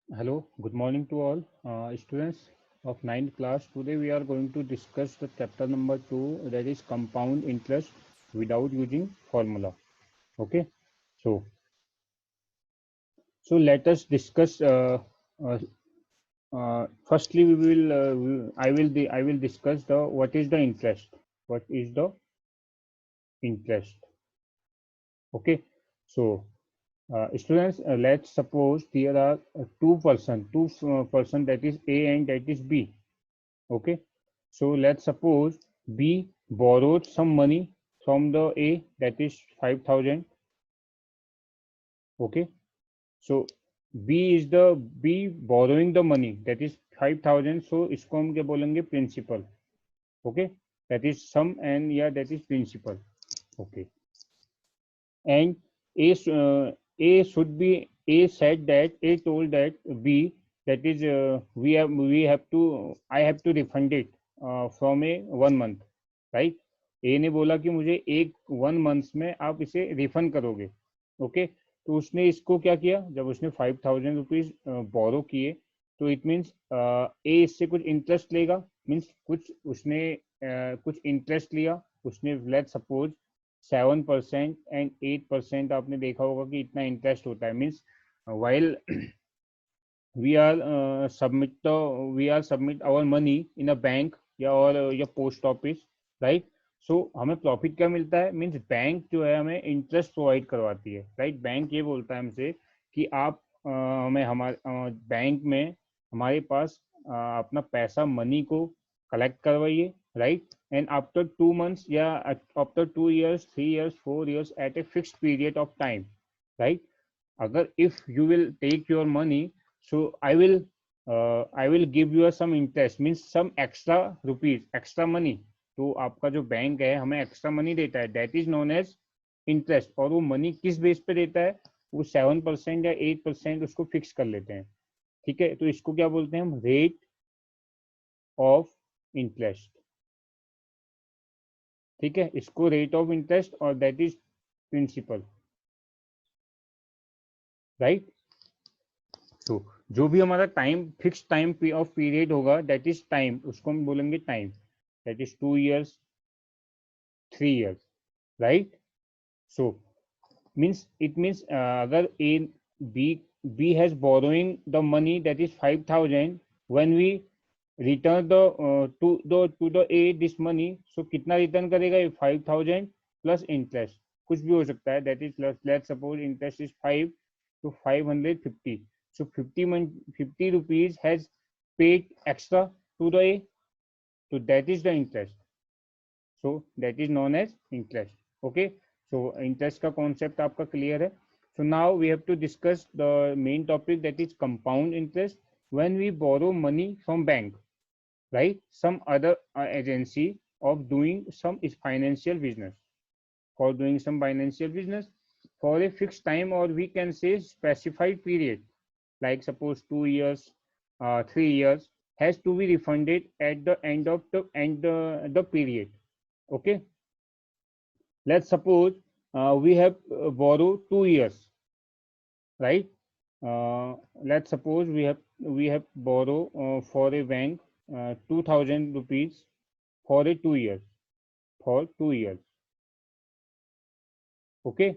Hello, good morning to all students of ninth class. Today we are going to discuss the chapter number 2, that is compound interest without using formula. Okay, so let us discuss. Uh, Firstly, I will discuss the what is the interest. What is the interest? Okay, so students, let's suppose there are two person, that is A and that is B. Okay, so let's suppose B borrowed some money from the A, that is 5,000. Okay, so B borrowing the money, that is 5,000. So इसको हम क्या बोलेंगे, principal. Okay, that is sum, and yeah, that is principal. Okay, and A should be, A told that B, that is we have to, I have to refund it from a 1 month, right? ए ने बोला कि मुझे एक 1 month में आप इसे refund करोगे. Okay, तो उसने इसको क्या किया, जब उसने 5,000 रुपीज बोरो किए, तो इट मीन्स ए इससे कुछ इंटरेस्ट लेगा. मीन्स कुछ उसने कुछ इंटरेस्ट लिया उसने. Let suppose 7% and 8%. आपने देखा होगा कि इतना इंटरेस्ट होता है. Means while we are we are submit our money in a bank या और या पोस्ट ऑफिस, राइट. सो हमें प्रॉफिट क्या मिलता है, मीन्स बैंक जो है हमें इंटरेस्ट प्रोवाइड करवाती है, राइट. बैंक ये बोलता है हमसे कि आप हमें हमारे बैंक में हमारे पास अपना पैसा मनी को कलेक्ट करवाइए, राइट. एंड आफ्टर 2 मंथ्स या after 2 years, 3 years, 4 years, at a fixed period of time, right. अगर if you will take your money, so I will give you some interest, means some extra rupees, extra money. तो आपका जो bank है हमें extra money देता है, that is known as interest. और वो मनी किस बेस पे देता है, वो 7% या 8% उसको फिक्स कर लेते हैं. ठीक है, तो इसको क्या बोलते हैं हम, रेट ऑफ इंटरेस्ट. ठीक है, इसको रेट ऑफ इंटरेस्ट, और दैट इज प्रिंसिपल, राइट. तो जो भी हमारा time, fix time of period होगा, दैट इज टाइम, उसको हम बोलेंगे time. That is 2 years, 3 years, right. So means it means अगर A B B has borrowing the money, दैट इज 5,000. When we return the to the a this money, so कितना return करेगा ये, 5,000 plus interest. कुछ भी हो सकता है, that is plus. Let suppose interest is 5, तो 550. So 50 rupees has paid extra to the A. So that is the interest. So that is known as interest. Okay. So interest का concept आपका clear है. So now we have to discuss the main topic, that is compound interest. When we borrow money from bank, right? Some other agency of doing some is financial business, for doing some financial business for a fixed time, or we can say specified period, like suppose 2 years, 3 years, has to be refunded at the end of the period. Okay, let's suppose we have borrowed 2 years, right. Let's suppose we have borrow for a bank 2,000 rupees for a 2 years, for 2 years. Okay,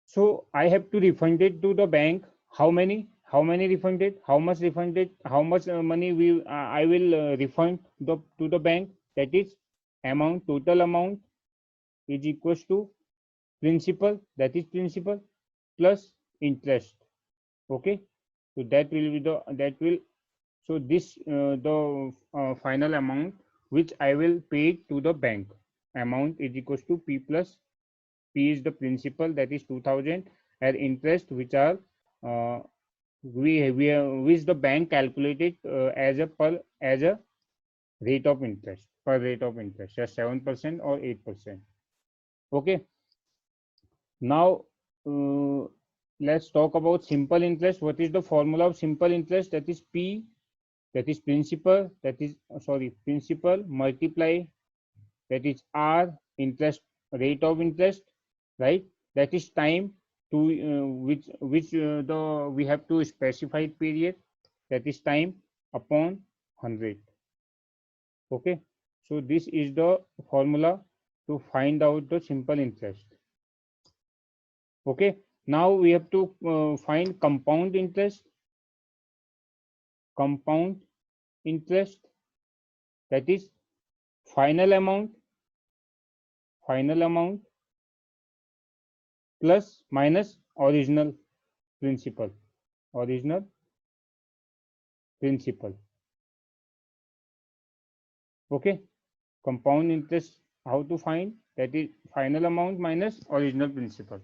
so I have to refund it to the bank. How many refunded, how much refunded, how much money I will refund to the bank, that is amount, total amount is equals to principal, that is principal, plus interest. Okay, so that will be that will, so this the final amount which I will pay to the bank, amount is equals to P plus P is the principal, that is 2,000, and interest which are uh, which the bank calculated as a rate of interest, per rate of interest, just 7% or 8%. Okay, now let's talk about simple interest. What is the formula of simple interest? That is P, that is principal, that is sorry, principal multiply, that is R, interest, rate of interest, right. That is time, to we have to specify period, that is time upon 100. Okay, so this is the formula to find out the simple interest. Okay, now we have to find compound interest. Compound interest, that is final amount plus minus original principal. Original principal. Okay, compound interest, how to find, that is final amount minus original principal.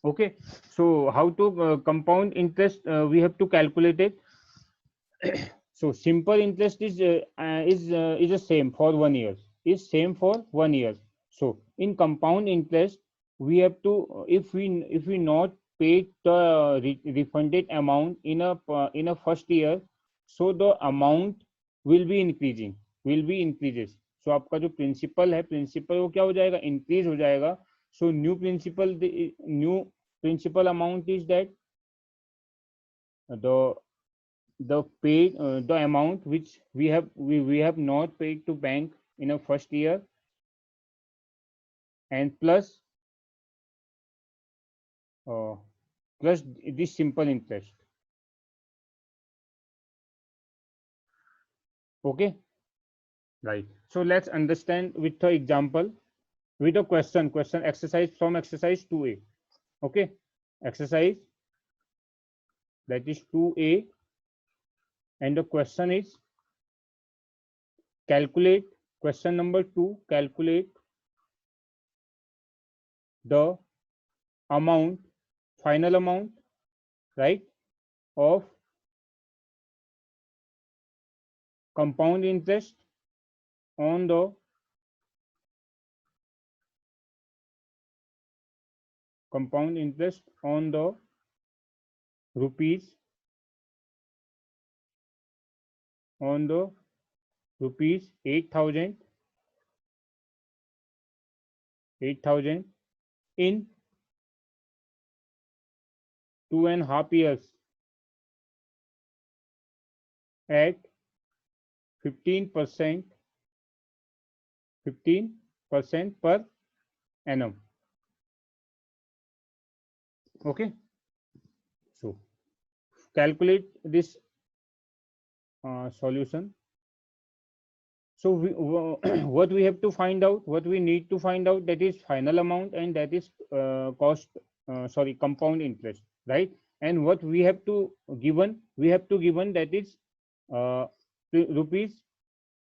Okay, so how to compound interest, we have to calculate it. So simple interest is the same for 1 year, is same for 1 year. So in compound interest, we have to, if we not pay the refunded amount in a first year, so the amount will be increasing, will be increases. So आपका जो principal है, principal वो क्या हो जाएगा, increase हो जाएगा. So new principal amount is that the amount which we have not paid to bank in a first year, and plus this simple interest. Okay, right. So let's understand with the example, with a question exercise from exercise 2a. Okay, exercise, that is 2a, and the question is calculate, question number 2, calculate the amount, final amount, right, of compound interest on the compound interest on the rupees, on the rupees 8,000 in 2.5 years at 15% per annum. Okay, so calculate this solution. So what we have to find out, what we need to find out, that is final amount, and that is compound interest, right? And what we have to given, that is rupees,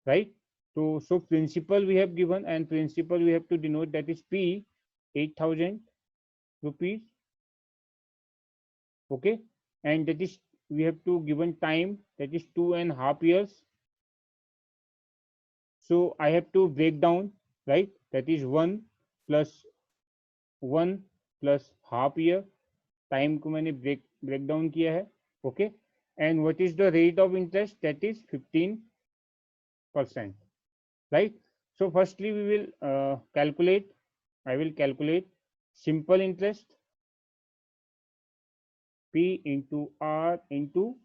right? So principal we have given, and principal we have to denote, that is P, 8,000 rupees. Okay, and that is, we have to given time, that is 2.5 years. So I have to break down, right? That is 1 plus half year. Time को मैंने break down किया है. Okay, and what is the rate of interest? That is 15%, right? So firstly we will calculate. I will calculate simple interest, P into R into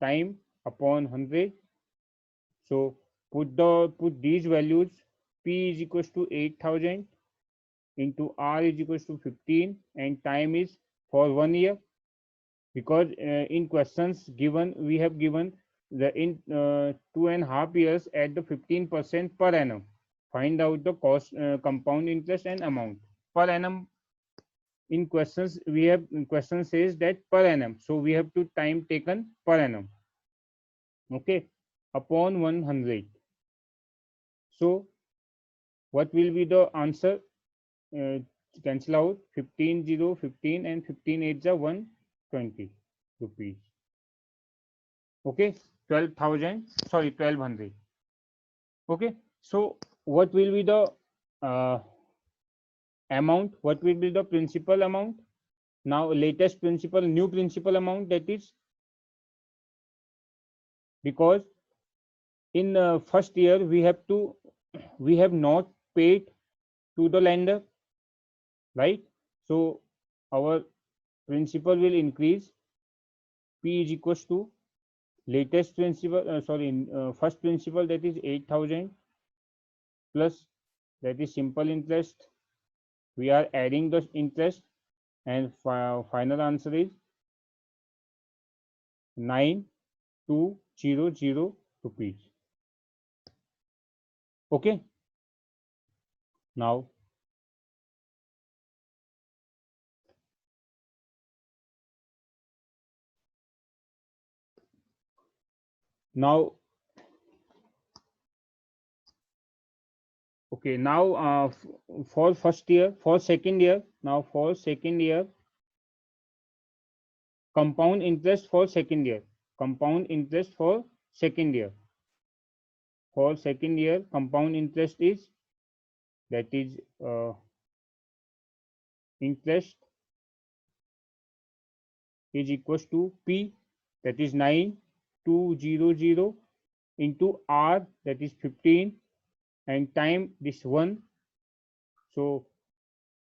time upon 100. So put these values. P is equals to 8,000 into R is equals to 15, and time is for 1 year, because in questions given, we have given the in 2.5 years at the 15% per annum. Find out the cost, compound interest and amount per annum. In questions, we have, question says that per annum, so we have to time taken per annum. Okay, upon 100. So what will be the answer? Cancel out 15 0 15, and 15 8 are 120 rupees. Okay, 12,000, sorry, 1,200. Okay, so what will be the amount? What will be the principal amount? Now latest principal, new principal amount, that is, because in first year we have not paid to the lender, right? So our principal will increase. P is equals to latest principal, first principal, that is 8,000, plus that is simple interest. We are adding the interest, and final answer is 9200 rupees. Okay. Now now okay, now for first year, for second year, now for second year, compound interest for second year, compound interest for second year, for second year, compound interest is, that is interest is equals to P, that is 9200 into R, that is 15, and time this 1. So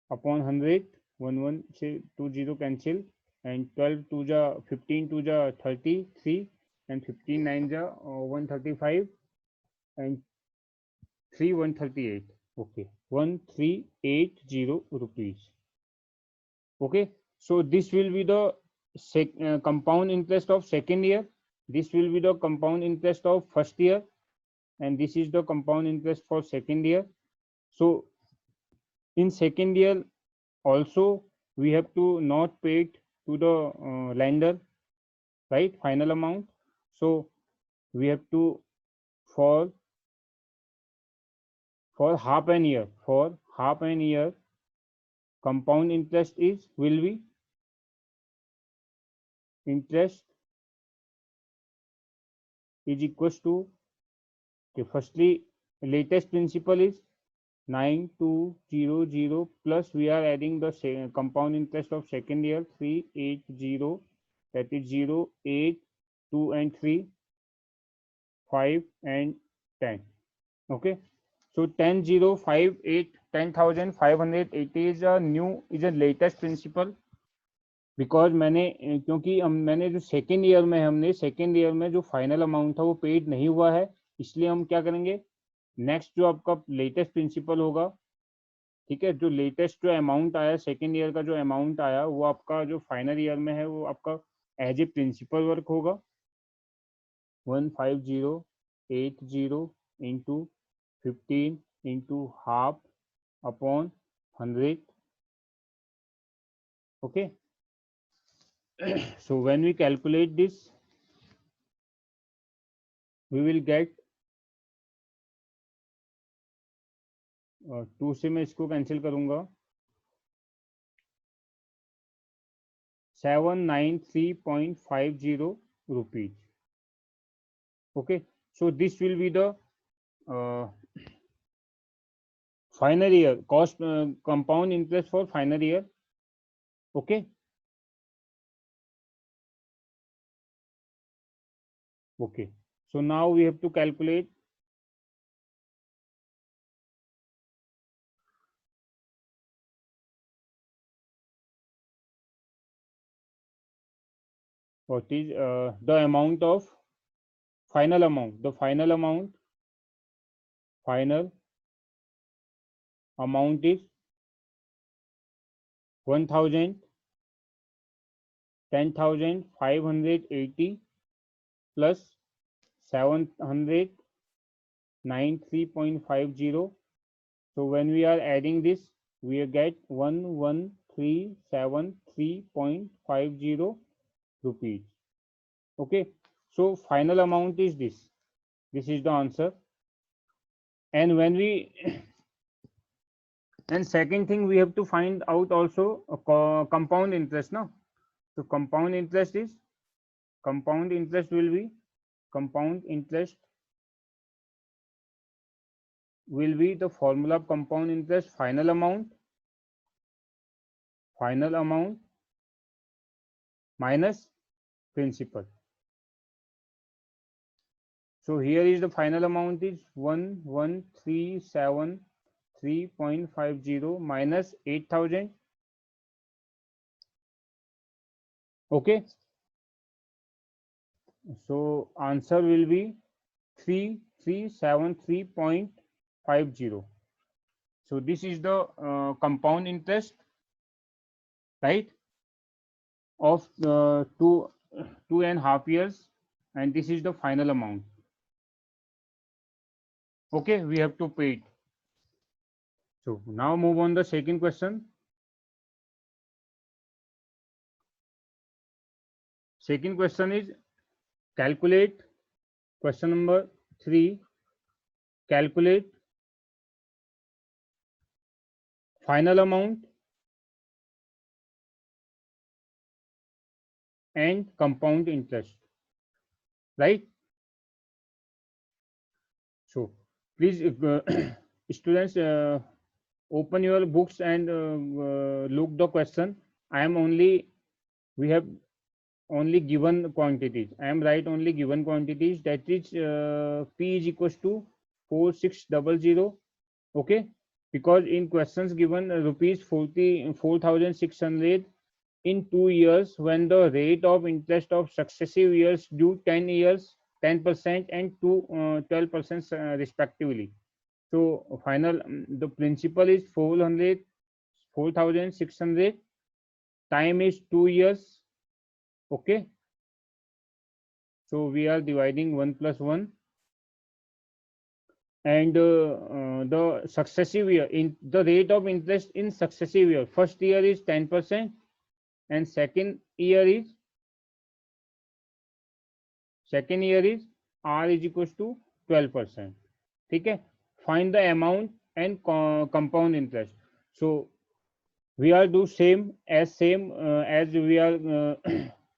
upon 100, 1 say 20 cancel, and 12 to the 15 to the 33, and 15 9 the 135, and 3 138. Okay, 1380 rupees. Okay, so this will be the compound interest of second year, this will be the compound interest of first year, and this is the compound interest for second year. So in second year also we have to not pay it to the lender, right, final amount. So we have to, for half an year, for half an year, compound interest is, will be, interest is equals to, okay, firstly latest principal is 9200, plus we are adding the compound interest of second year 380, that is 0 8 2 and 3 5 and 10. Okay, so 10,058 10,580 is a new, is a latest principal, because मैंने क्योंकि मैंने जो second year में, हमने second year में जो final amount था वो पेड नहीं हुआ है, इसलिए हम क्या करेंगे, नेक्स्ट जो आपका लेटेस्ट प्रिंसिपल होगा, ठीक है, जो लेटेस्ट जो अमाउंट आया सेकेंड ईयर का, जो अमाउंट आया वो आपका जो फाइनल ईयर में है वो आपका एज ए प्रिंसिपल वर्क होगा, 15080 into 15 into half upon 100. Okay. So when we calculate this, we will get 2 से मैं इसको कैंसिल करूंगा, 793.50 rupees. Okay, so this will be the final year cost, compound interest for final year. Okay. Okay, so now we have to calculate what is the amount of final amount, the final amount is 1,000, 10,580 plus 793.50. So when we are adding this, we get 11,373.50 rupees. Okay, so final amount is this. This is the answer. And when we and second thing, we have to find out also a compound interest now. So compound interest is, compound interest will be, compound interest will be the formula of compound interest, final amount minus principal. So here is the final amount is 11,373.50 3.50 minus 8,000. Okay, so answer will be 3373.50. So this is the compound interest, right, of 2.5 years, and this is the final amount. Okay, we have to pay it. So now move on the second question. Second question is calculate, question number 3, calculate final amount and compound interest, right? So please students, open your books and look the question. We have only given quantities. I am right only given quantities, that is P is equals to 4600. Okay, because in questions given rupees 44,600 in 2 years when the rate of interest of successive years due 10 years 10% and 12% respectively. So final the principal is 4,600, time is 2 years. Okay, so we are dividing 1 plus 1, and the successive year in the rate of interest in successive year, first year is 10% and second year is R is equals to 12%. Okay, find the amount and compound interest. So we are do same as we are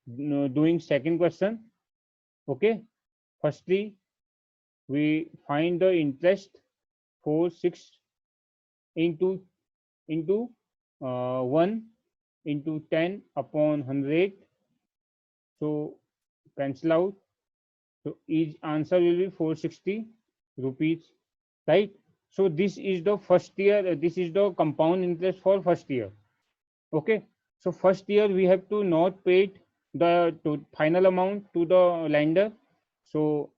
doing second question. Okay, firstly we find the interest 46 into 1 into 10 upon 100. So cancel out. So each answer will be 460 rupees, right? So this is the first year. This is the compound interest for first year. Okay. So first year we have to not pay the final amount to the lender. So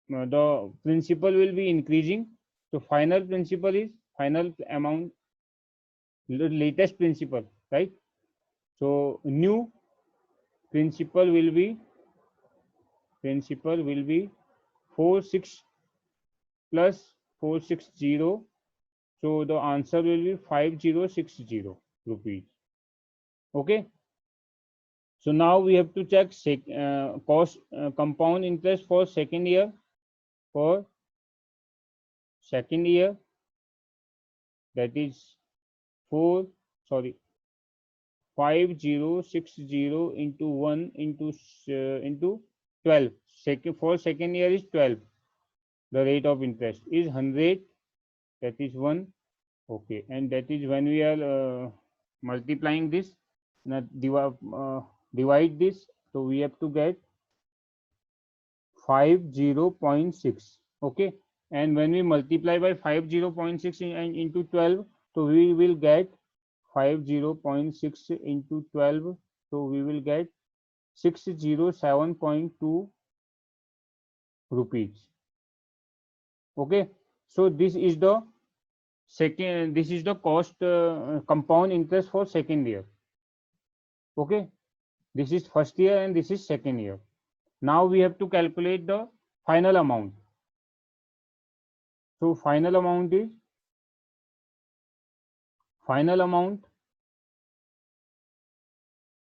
the principal will be increasing. So final principal is final amount, the latest principal, right? So new principal will be 46 plus 460. So the answer will be 5060 rupees. Okay. So now we have to check cost compound interest for second year. For second year, that is 5060 into 1 into 12. For second year is 12. The rate of interest is 100. That is 1. Okay, and that is when we are multiplying this, divide this, so we have to get 50.6. Okay, and when we multiply by 50.6 into 12, so we will get 50.6 into 12, so we will get 607.2 rupees. Okay, so this is the cost compound interest for second year. Okay, this is first year and this is second year. Now we have to calculate the final amount. So final amount is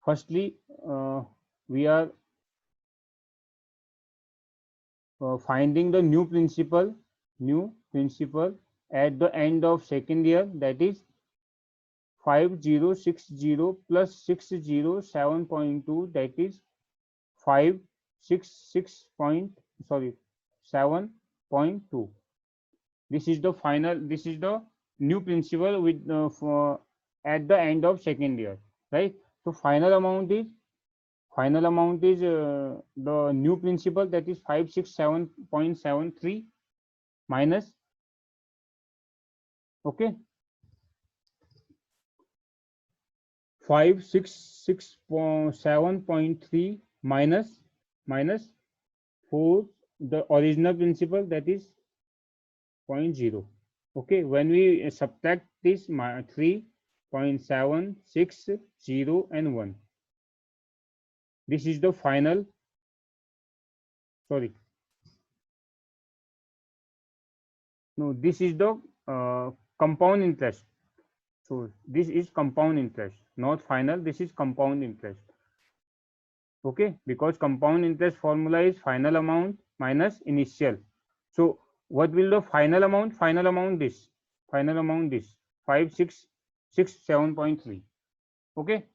firstly we are finding the new principal at the end of second year, that is 5060 plus 607.2, that is 7.2. This is the new principal with at the end of second year, right? So final amount is the new principal, that is 567.73 minus, okay, 567.3 minus 4, the original principal, that is 0.0. Okay, when we subtract this 3.760 and 1, this is the final, sorry, no, this is the compound interest. So this is compound interest, not final, this is compound interest. Okay, because compound interest formula is final amount minus initial. So what will the final amount? Final amount this 5667.3. Okay,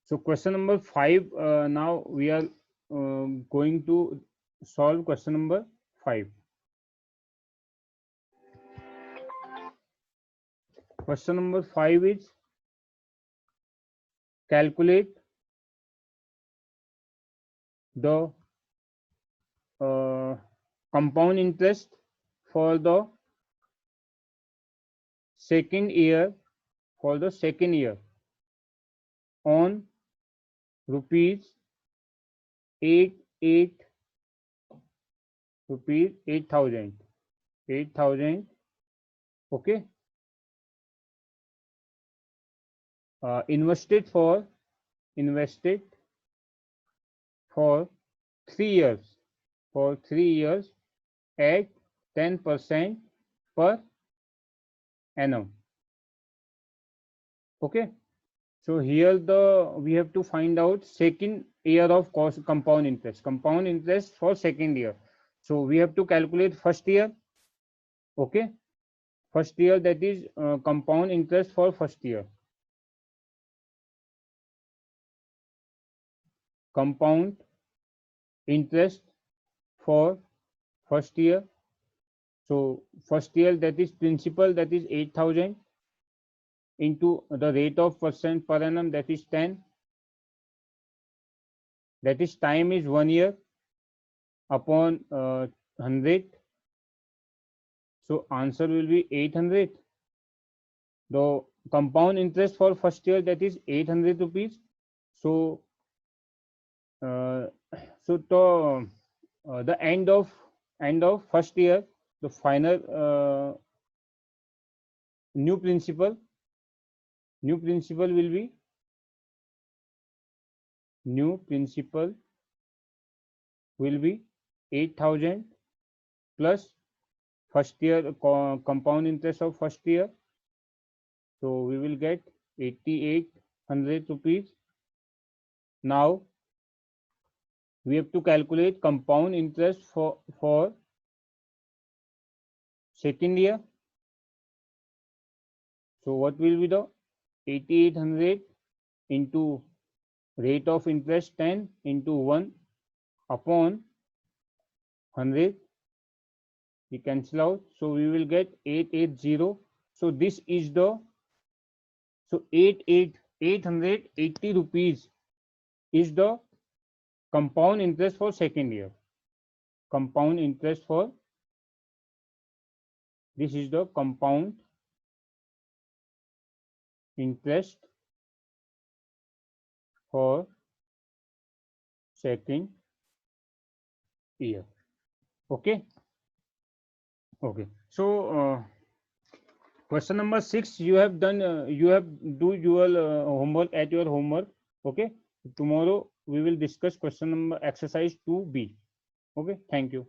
so question number 5. Now we are going to solve question number 5. Question number 5 is calculate the compound interest for the second year, on rupees 8,000. Okay, invested for 3 years, at 10% per annum. Okay, so here we have to find out second year of compound interest for second year. So we have to calculate first year. Okay, first year, that is compound interest for first year. Compound interest for first year. So first year, that is principal, that is 8,000 into the rate of percent per annum, that is 10. That is time is 1 year upon 100. So answer will be 800. The compound interest for first year, that is 800 rupees. So the end of first year, the final new principal will be 8,000 plus first year compound interest of first year. So we will get 8,800 rupees. Now we have to calculate compound interest for second year. So what will be the 8,800 into rate of interest 10 into 1 upon 100. We cancel out, so we will get 880. So this is the 880 rupees is the compound interest for second year. Compound interest for, this is the compound interest for second year. Okay. So question number 6, you have done, you have do your homework at your homework. Okay, tomorrow we will discuss question number exercise 2B. Okay, thank you.